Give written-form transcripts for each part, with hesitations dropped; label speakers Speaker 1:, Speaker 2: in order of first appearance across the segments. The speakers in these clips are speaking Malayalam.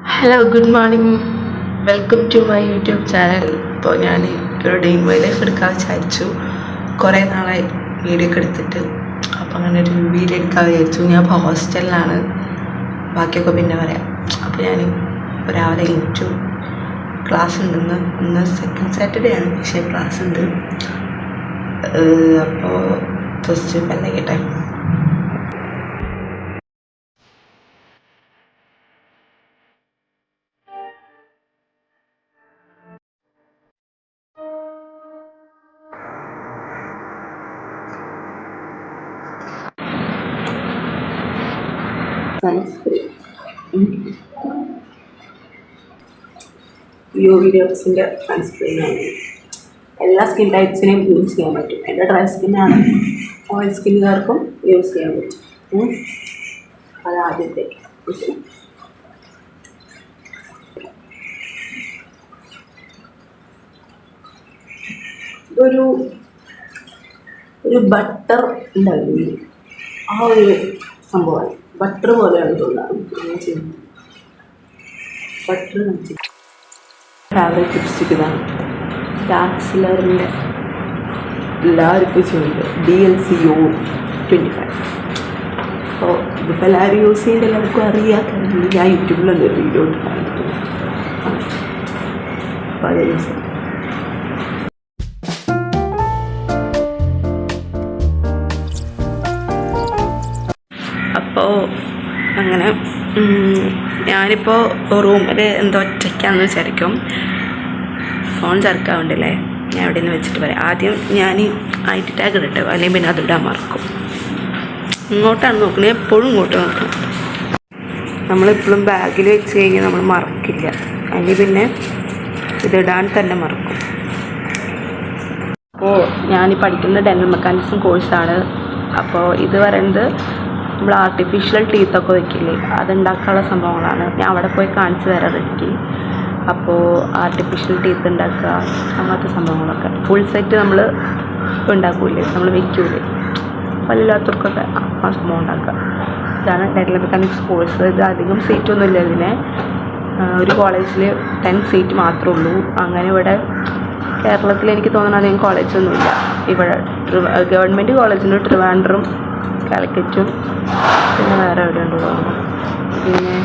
Speaker 1: Hello, good morning. Welcome to my YouTube channel. ഇപ്പോൾ ഞാൻ ഒരു ഡേ ഇൻ മൈ ലൈഫ് എടുക്കാൻ വിചാരിച്ചു. കുറേ നാളായി വീഡിയോ ഒക്കെ എടുത്തിട്ട്. അപ്പോൾ അങ്ങനെ ഒരു വീഡിയോ എടുക്കാൻ വിചാരിച്ചു. ഞാൻ ഇപ്പോൾ ഹോസ്റ്റലിലാണ്, ബാക്കിയൊക്കെ പിന്നെ പറയാം. അപ്പോൾ ഞാൻ രാവിലെ എണീറ്റു. ക്ലാസ് ഉണ്ടെന്ന്, ഇന്ന് സെക്കൻഡ് സാറ്റർഡേ ആണ്, പക്ഷേ ക്ലാസ് ഉണ്ട്. അപ്പോൾ ജസ്റ്റ് പല്ലയ്ക്കട്ടെ. യുവിഡിയോസിൻ്റെ സൺസ്ക്രീനാണ്. എല്ലാ സ്കിൻ ടൈപ്സിനെയും യൂസ് ചെയ്യാൻ പറ്റും. എൻ്റെ ഡ്രൈ സ്കിന്നാണ്, ഓയിൽ സ്കിന്നുകാർക്കും യൂസ് ചെയ്യാൻ പറ്റും. അത് ആദ്യത്തെ ഇതൊരു ബട്ടർ ഉണ്ടായിരുന്നു, ആ ഒരു സംഭവമാണ്. ബട്ടർ പോലെയാണ് തോന്നുന്നത്. ബട്ടർ കാണിച്ചിട്ട് ഫേവറേറ്റ് ലിപ്സ്റ്റിക് ഇതാണ്, ടാക്സിലറിൻ്റെ എല്ലാവരും ചെയ്യുന്നത് DLC-O25. അപ്പോൾ ഇതിപ്പോൾ എല്ലാവരും യൂസ് ചെയ്ത് എല്ലാവർക്കും അറിയാമെങ്കിൽ ഞാൻ യൂട്യൂബിലൊന്നും ഒരു വീഡിയോ ഇട്ടിട്ടുണ്ട്. അപ്പോൾ അത് യൂസ് ചെയ്യും. അപ്പോൾ അങ്ങനെ ഞാനിപ്പോൾ റൂമിൽ എന്തോ ഒറ്റയ്ക്കാണെന്ന് വിചാരിക്കും. ഫോൺ ചേർക്കാവുണ്ടല്ലേ, ഞാൻ എവിടെ നിന്ന് വെച്ചിട്ട് പറയാം. ആദ്യം ഞാൻ ID ടാഗ് ഇടട്ടെ, അല്ലെങ്കിൽ പിന്നെ അതിടാൻ മറക്കും. ഇങ്ങോട്ടാണ് നോക്കുന്നത്, എപ്പോഴും ഇങ്ങോട്ട് നോക്കണം. നമ്മളെപ്പോഴും ബാഗിൽ വെച്ച് കഴിഞ്ഞാൽ നമ്മൾ മറക്കില്ല, അല്ലെങ്കിൽ പിന്നെ ഇതിടാൻ തന്നെ മറക്കും. അപ്പോൾ ഞാൻ പഠിക്കുന്ന ഡെൻ്റൽ മെക്കാനിക്സും കോഴ്സാണ്. അപ്പോൾ ഇത് പറയുന്നത് നമ്മൾ ആർട്ടിഫിഷ്യൽ ടീത്തൊക്കെ വയ്ക്കില്ലേ, അതുണ്ടാക്കാനുള്ള സംഭവങ്ങളാണ്. ഞാൻ അവിടെ പോയി കാണിച്ചു തരാം എനിക്ക്. അപ്പോൾ ആർട്ടിഫിഷ്യൽ ടീത്ത് ഉണ്ടാക്കുക, അങ്ങനത്തെ സംഭവങ്ങളൊക്കെ ഫുൾ സെറ്റ് നമ്മൾ ഉണ്ടാക്കൂലേ, നമ്മൾ വയ്ക്കൂലേ, പല്ലില്ലാത്തവർക്കൊക്കെ ആ സംഭവം ഉണ്ടാക്കുക. ഇതാണ് ഡെൻ്റൽ മെക്കാനിക്സ് കോഴ്സ്. ഇത് അധികം സീറ്റൊന്നുമില്ല ഇതിന്. ഒരു കോളേജിൽ 10 സീറ്റ് മാത്രമേ ഉള്ളൂ. അങ്ങനെ ഇവിടെ കേരളത്തിൽ എനിക്ക് തോന്നുന്നത് അധികം കോളേജൊന്നുമില്ല. ഇവിടെ ഗവൺമെൻറ് കോളേജിൽ ട്രിവാൻഡ്രം, കാലിക്കറ്റും, പിന്നെ വേറെ എവിടെ ഉണ്ട് തോന്നുന്നു. പിന്നെ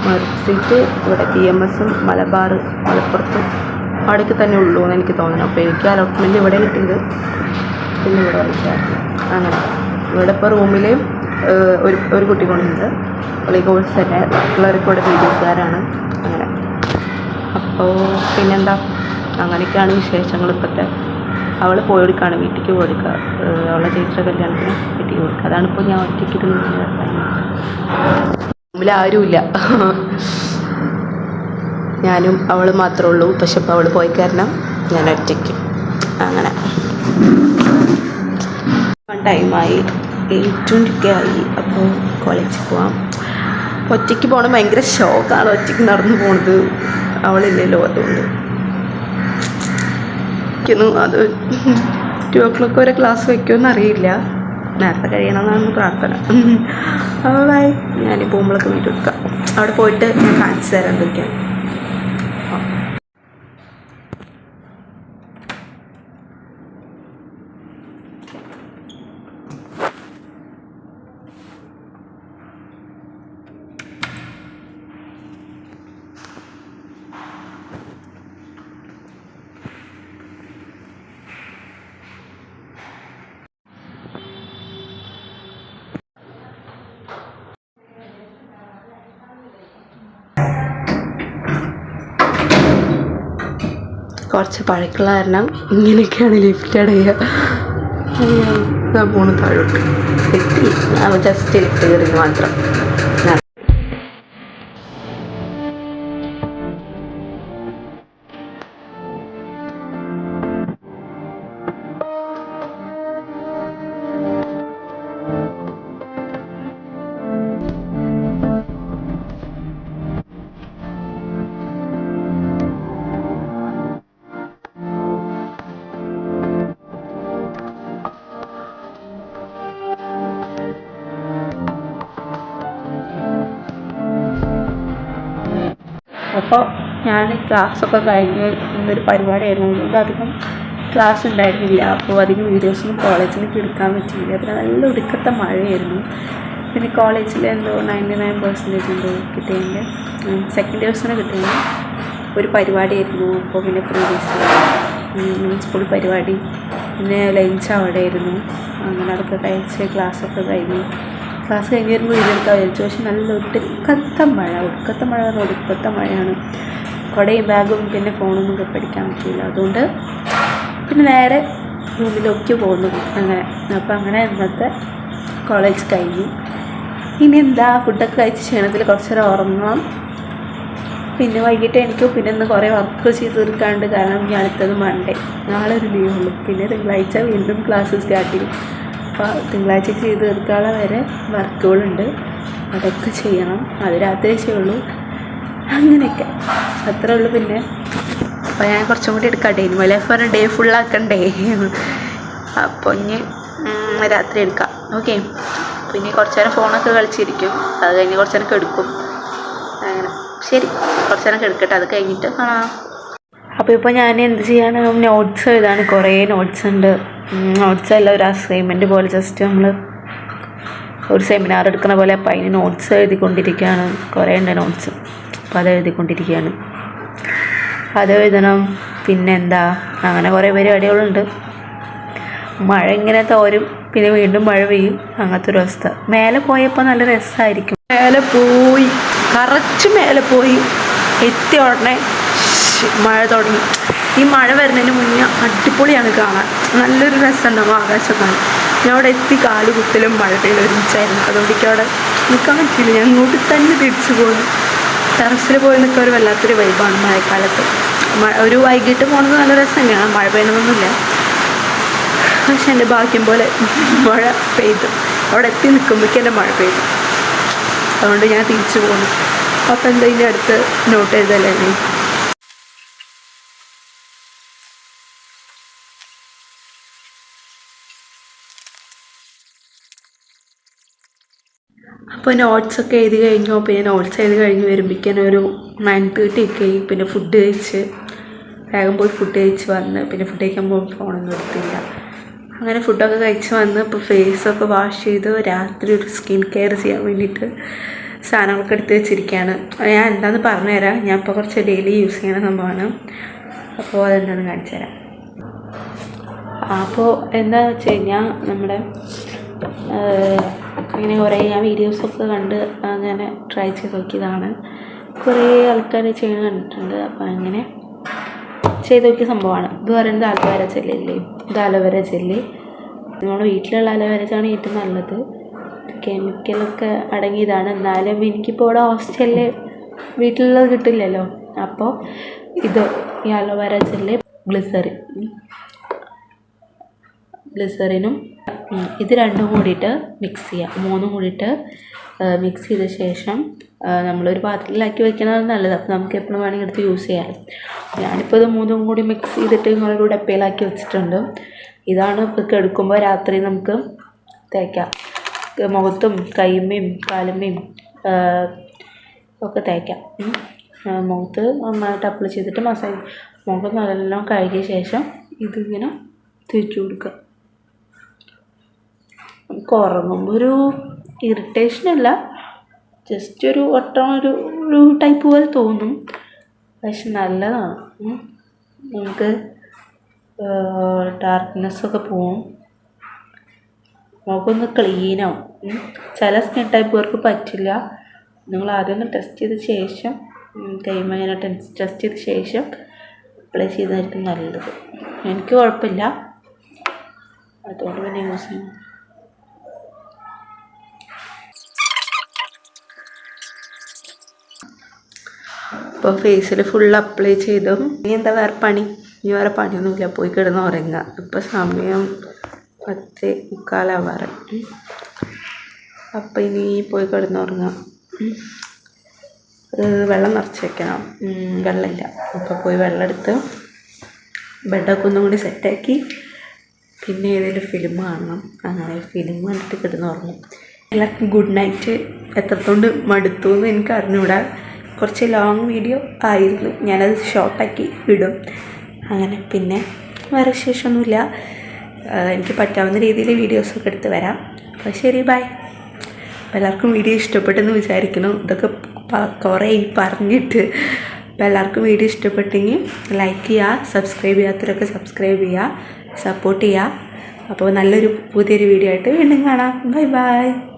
Speaker 1: മെറിറ്റ് സീറ്റ് ഇവിടെ PMS-ഉം മലബാർ, മലപ്പുറത്ത് അവിടേക്ക് തന്നെ ഉള്ളൂ എന്ന് എനിക്ക് തോന്നുന്നു. അപ്പോൾ എനിക്ക് അലോട്ട്മെൻറ്റ് ഇവിടെ കിട്ടിയത്, പിന്നെ ഇവിടെ വന്നിട്ടായിരുന്നു. അങ്ങനെ ഇവിടെ ഇപ്പോൾ റൂമിൽ ഒരു കുട്ടി കൊണ്ടുണ്ട്. അപ്പോൾ ഈ കോഴ്സ് തന്നെ ബാക്കിയുള്ളവർക്ക് ഇവിടെ വീഡിയോസുകാരാണ്. അങ്ങനെ അപ്പോൾ പിന്നെന്താ, അങ്ങനെയൊക്കെയാണ് വിശേഷങ്ങൾ ഇപ്പോഴത്തെ. അവൾ പോയെടുക്കുകയാണ്, വീട്ടിലേക്ക് പോയെടുക്കുക. അവളെ ചേച്ചിയുടെ കല്യാണത്തിന് വീട്ടിലേക്ക് കൊടുക്കുക. അതാണിപ്പോൾ ഞാൻ ഒറ്റയ്ക്ക് റൂമിൽ ആരുമില്ല, ഞാനും അവൾ മാത്രമേ ഉള്ളൂ. പക്ഷെ ഇപ്പോൾ അവൾ പോയി കാരണം ഞാൻ ഒറ്റയ്ക്ക്. അങ്ങനെ ടൈമായി, 8:20 ആയി. അപ്പോൾ കോളേജിൽ പോവാം. ഒറ്റയ്ക്ക് പോകണം ഭയങ്കര ഷോക്കാണ്, ഒറ്റയ്ക്ക് നടന്നു പോണത്. അവളില്ലല്ലോ, അതുകൊണ്ട് അത് 2 o'clock വരെ ക്ലാസ് വയ്ക്കുമെന്ന് അറിയില്ല. നേരത്തെ കഴിയണമെന്നാണ് പ്രാർത്ഥന. ബൈ. ഞാൻ പോകുമ്പോഴൊക്കെ വീഡിയോ എടുക്കാം. അവിടെ പോയിട്ട് ഞാൻ കാണിച്ചു തരാം എന്തൊക്കെയാണ്. കുറച്ച് പഴക്കുള്ള കാരണം ഇങ്ങനെയൊക്കെയാണ് ലിഫ്റ്റ് അടയുക. ഞാൻ പോണു താഴോട്ട് എത്തി. ജസ്റ്റ് ലിഫ്റ്റ് കയറി മാത്രം. അപ്പോൾ ഞാൻ ക്ലാസ്സൊക്കെ കഴിഞ്ഞ് ഇന്നൊരു പരിപാടിയായിരുന്നു, അതുകൊണ്ട് അധികം ക്ലാസ് ഉണ്ടായിരുന്നില്ല. അപ്പോൾ അധികം വീഡിയോസൊന്നും കോളേജിലേക്ക് എടുക്കാൻ പറ്റിയില്ല. പിന്നെ നല്ല ഒടുക്കത്തെ മഴയായിരുന്നു. പിന്നെ കോളേജിൽ എന്തോ 99% എന്തോ കിട്ടിയതിൻ്റെ സെക്കൻഡ് ഇയേഴ്സിന് കിട്ടിയത് ഒരു പരിപാടിയായിരുന്നു. അപ്പോൾ പിന്നെ പ്രീവിയസ് സ്കൂൾ പരിപാടി, പിന്നെ ലഞ്ച് അവിടെ ആയിരുന്നു. അങ്ങനെ അതൊക്കെ കഴിച്ച് ക്ലാസ്സൊക്കെ കഴിഞ്ഞു. ക്ലാസ് കഴിഞ്ഞ് വരുമ്പോൾ വീടെടുക്കാൻ വിചാരിച്ചു. പക്ഷെ നല്ല ഒടുക്കത്തെ മഴ പറഞ്ഞാൽ ഒടുക്കത്തെ മഴയാണ്. കുടയും ബാഗും പിന്നെ ഫോണൊന്നും പഠിക്കാൻ പറ്റില്ല. അതുകൊണ്ട് പിന്നെ നേരെ റൂമിലേക്ക് പോകുന്നു. അപ്പോൾ അങ്ങനെ ഇന്നത്തെ കോളേജ് കഴിഞ്ഞു. ഇനി എന്താ, ഫുഡൊക്കെ കഴിച്ച് ക്ഷീണത്തിൽ കുറച്ച് നേരം ഉറങ്ങാം. പിന്നെ വൈകിട്ട് എനിക്ക് പിന്നെ ഇന്ന് കുറേ വർക്ക് ചെയ്ത് തീർക്കാണ്ട്. കാരണം ഞാൻ അടുത്തത് മൺഡേ, നാളെ ഒരു ലീവുള്ളൂ. പിന്നെ തിങ്കളാഴ്ച വീണ്ടും ക്ലാസ് സ്റ്റാർട്ട് ചെയ്യും. അപ്പോൾ തിങ്കളാഴ്ച ചെയ്ത് തീർക്കാനുള്ള വരെ വർക്കുകളുണ്ട്, അതൊക്കെ ചെയ്യണം. അത് രാത്രി ചെയ്യുള്ളൂ. അങ്ങനെയൊക്കെ അത്രേ ഉള്ളൂ. പിന്നെ അപ്പോൾ ഞാൻ കുറച്ചും കൂടി എടുക്കാം. ഡേ ലൈഫ് ഡേ ഫുള്ളാക്കണ്ടേ. അപ്പോൾ ഇനി രാത്രി എടുക്കാം. ഓക്കെ. പിന്നെ കുറച്ച് നേരം ഫോണൊക്കെ കളിച്ചിരിക്കും. അത് കഴിഞ്ഞ് കുറച്ച് നേരം എടുക്കും. അങ്ങനെ ശരി, കുറച്ച് നേരം എടുക്കട്ടെ. അത് കഴിഞ്ഞിട്ട് കാണാം. അപ്പോൾ ഇപ്പോൾ ഞാൻ എന്ത് ചെയ്യാണ്, നോട്ട്സ് എഴുതാണ്. കുറേ നോട്ട്സ് ഉണ്ട്. നോട്ട്സ് അല്ല, ഒരു അസൈൻമെൻറ്റ് പോലെ ജസ്റ്റ് നമ്മൾ ഒരു സെമിനാർ എടുക്കുന്ന പോലെ. അപ്പോൾ അതിന് നോട്ട്സ് എഴുതിക്കൊണ്ടിരിക്കുകയാണ്. കുറേ ഉണ്ട് നോട്ട്സ്. അപ്പോൾ അത് എഴുതിക്കൊണ്ടിരിക്കുകയാണ്. അത് എഴുതണം. പിന്നെന്താ, അങ്ങനെ കുറേ പരിപാടികളുണ്ട്. മഴ ഇങ്ങനെ തോരും, പിന്നെ വീണ്ടും മഴ പെയ്യും. അങ്ങനത്തെ ഒരു അവസ്ഥ. മേലെ പോയപ്പോൾ നല്ല രസമായിരിക്കും. മേലെ പോയി എത്തിയ ഉടനെ മഴ തുടങ്ങി. ഈ മഴ വരുന്നതിന് മുന്നേ അടിപൊളിയാണ് കാണാൻ. നല്ലൊരു രസമുണ്ടാകും ആകാശം കാണാൻ. ഞാൻ അവിടെ എത്തി കാല് കുത്തലും മഴ പെയ്യലും ഒരുമിച്ചായിരുന്നു. അതുകൊണ്ട് എനിക്ക് അവിടെ നിൽക്കാൻ പറ്റിയില്ല. ഞാൻ ഇങ്ങോട്ട് തന്നെ തിരിച്ചു പോകുന്നു. ടെറസിൽ പോയി നിൽക്കാൻ ഒരു വല്ലാത്തൊരു വൈബാണ് മഴക്കാലത്ത്. ഒരു വൈകിട്ട് പോകുന്നത് നല്ല രസം തന്നെയാണ്. മഴ പെയ്യണമെന്നില്ല. പക്ഷെ എൻ്റെ ഭാഗ്യം പോലെ മഴ പെയ്തു. അവിടെ എത്തി നിൽക്കുമ്പോഴേക്കും എൻ്റെ മഴ പെയ്തു. അതുകൊണ്ട് ഞാൻ തിരിച്ചു പോകുന്നു. അപ്പം എന്താ ഇതിൻ്റെ അടുത്ത് നോട്ട് എഴുതല്ലേ. അപ്പോൾ നോട്ട്സൊക്കെ എഴുതി കഴിഞ്ഞു. പിന്നെ നോട്ട്സ് എഴുതി കഴിഞ്ഞ് വരുമ്പോഴേക്കും ഒരു 9:30 ഒക്കെ ആയി. പിന്നെ ഫുഡ് കഴിച്ച് വേഗം പോയി ഫുഡ് കഴിച്ച് വന്ന്, പിന്നെ ഫുഡ് കഴിക്കുമ്പോൾ ഫോണൊന്നും എടുത്തില്ല. അങ്ങനെ ഫുഡൊക്കെ കഴിച്ച് വന്ന് ഇപ്പോൾ ഫേസൊക്കെ വാഷ് ചെയ്ത് രാത്രി ഒരു സ്കിൻ കെയർ ചെയ്യാൻ വേണ്ടിയിട്ട് സാധനങ്ങളൊക്കെ എടുത്ത് വെച്ചിരിക്കുകയാണ്. ഞാൻ എന്താണെന്ന് പറഞ്ഞുതരാം. ഞാൻ ഇപ്പോൾ കുറച്ച് ഡെയിലി യൂസ് ചെയ്യുന്ന സംഭവമാണ്. അപ്പോൾ അതെന്താണെന്ന് കാണിച്ചു തരാം. അപ്പോൾ എന്താണെന്ന് വെച്ച് കഴിഞ്ഞാൽ നമ്മുടെ അങ്ങനെ കുറേ ഞാൻ വീഡിയോസൊക്കെ കണ്ട് അങ്ങനെ ട്രൈ ചെയ്ത് നോക്കിയതാണ്. കുറേ ആൾക്കാർ ചെയ്യുന്നത് കണ്ടിട്ടുണ്ട്. അപ്പോൾ അങ്ങനെ ചെയ്ത് നോക്കിയ സംഭവമാണ്. ഇത് പറയുന്നത് അലോവേര ജെല്ലില്ലേ, ഇത് അലോവേര ജെല്ലി. നമ്മുടെ വീട്ടിലുള്ള അലോവേര ജെല്ലാണ് ഏറ്റവും നല്ലത്. കെമിക്കലൊക്കെ അടങ്ങിയതാണ്. എന്നാലും എനിക്കിപ്പോൾ ഇവിടെ ഹോസ്റ്റലിൽ വീട്ടിലുള്ളത് കിട്ടില്ലല്ലോ. അപ്പോൾ ഇത് ഈ അലോവേര ജെല്ല്, ഗ്ലിസറിനും ഇത് രണ്ടും കൂടിയിട്ട് മിക്സ് ചെയ്യുക. മൂന്നും കൂടിയിട്ട് മിക്സ് ചെയ്ത ശേഷം നമ്മളൊരു പാത്രത്തിലാക്കി വെക്കുന്നത് നല്ലത്. അപ്പോൾ നമുക്ക് എപ്പോഴും വേണമെങ്കിൽ എടുത്ത് യൂസ് ചെയ്യാം. ഞാനിപ്പോൾ ഇത് മൂന്നും കൂടി മിക്സ് ചെയ്തിട്ട് നിങ്ങളൊരു ഡപ്പയിലാക്കി വെച്ചിട്ടുണ്ട്. ഇതാണ് ഇപ്പോൾ എടുക്കുമ്പോൾ രാത്രി നമുക്ക് തേക്കാം. മുഖത്തും കൈമേയും കാലുമേയും ഒക്കെ തേക്കാം. മുഖത്ത് നന്നായിട്ട് അപ്ലൈ ചെയ്തിട്ട് മസാജ് മുഖം നല്ലോണം കഴുകിയ ശേഷം ഇതിങ്ങനെ തേച്ച് കൊടുക്കുക. നമുക്ക് ഉറങ്ങുമ്പോൾ ഒരു ഇറിറ്റേഷനല്ല, ജസ്റ്റ് ഒരു ഒരു ടൈപ്പ് പോലെ തോന്നും. പക്ഷെ നല്ലതാണ്. നമുക്ക് ഡാർക്ക്നെസ്സൊക്കെ പോവും, മുഖമൊന്ന് ക്ലീനാവും. ചില സ്കിൻ ടൈപ്പുകാർക്ക് പറ്റില്ല. നിങ്ങൾ ആദ്യം ഒന്ന് ടെസ്റ്റ് ചെയ്ത ശേഷം കൈമേനെ ടെസ്റ്റ് ചെയ്ത ശേഷം അപ്ലൈ ചെയ്തായിരിക്കും നല്ലത്. എനിക്ക് കുഴപ്പമില്ല, അതുകൊണ്ട് പിന്നെ യൂസ് ചെയ്യണം. അപ്പോൾ ഫേസിൽ ഫുൾ അപ്ലൈ ചെയ്തു. ഇനി എന്താ വേറെ പണിയൊന്നുമില്ല, പോയി കിടന്ന് ഉറങ്ങുക. ഇപ്പോൾ സമയം 10:45 അപ്പോൾ ഇനി പോയി കിടന്നുറങ്ങാം. വെള്ളം നിറച്ച് വെക്കണം, വെള്ളമില്ല. അപ്പോൾ പോയി വെള്ളം എടുത്ത് ബെഡൊക്കെ ഒന്നും കൂടി സെറ്റാക്കി പിന്നെ ഏതെങ്കിലും ഫിലിം കാണണം. അങ്ങനെ ഫിലിം കണ്ടിട്ട് കിടന്നുറങ്ങും. എല്ലാവർക്കും ഗുഡ് നൈറ്റ്. എത്രത്തോണ്ട് മടുത്തു എന്ന് എനിക്ക് അറിഞ്ഞൂടാ. കുറച്ച് ലോങ് വീഡിയോ ആയിരുന്നു, ഞാനത് ഷോർട്ടാക്കി ഇടും. അങ്ങനെ പിന്നെ വേറെ വിശേഷമൊന്നുമില്ല. എനിക്ക് പറ്റാവുന്ന രീതിയിൽ വീഡിയോസൊക്കെ എടുത്ത് വരാം. അപ്പോൾ ശരി, ബൈ. അപ്പോൾ എല്ലാവർക്കും വീഡിയോ ഇഷ്ടപ്പെട്ടെന്ന് വിചാരിക്കുന്നു. ഇതൊക്കെ കുറേ പറഞ്ഞിട്ട്. അപ്പോൾ എല്ലാവർക്കും വീഡിയോ ഇഷ്ടപ്പെട്ടെങ്കിൽ ലൈക്ക് ചെയ്യുക, സബ്സ്ക്രൈബ് ചെയ്യാത്തവരൊക്കെ സബ്സ്ക്രൈബ് ചെയ്യുക, സപ്പോർട്ട് ചെയ്യുക. അപ്പോൾ നല്ലൊരു പുതിയൊരു വീഡിയോ ആയിട്ട് വീണ്ടും കാണാം. Bye bye.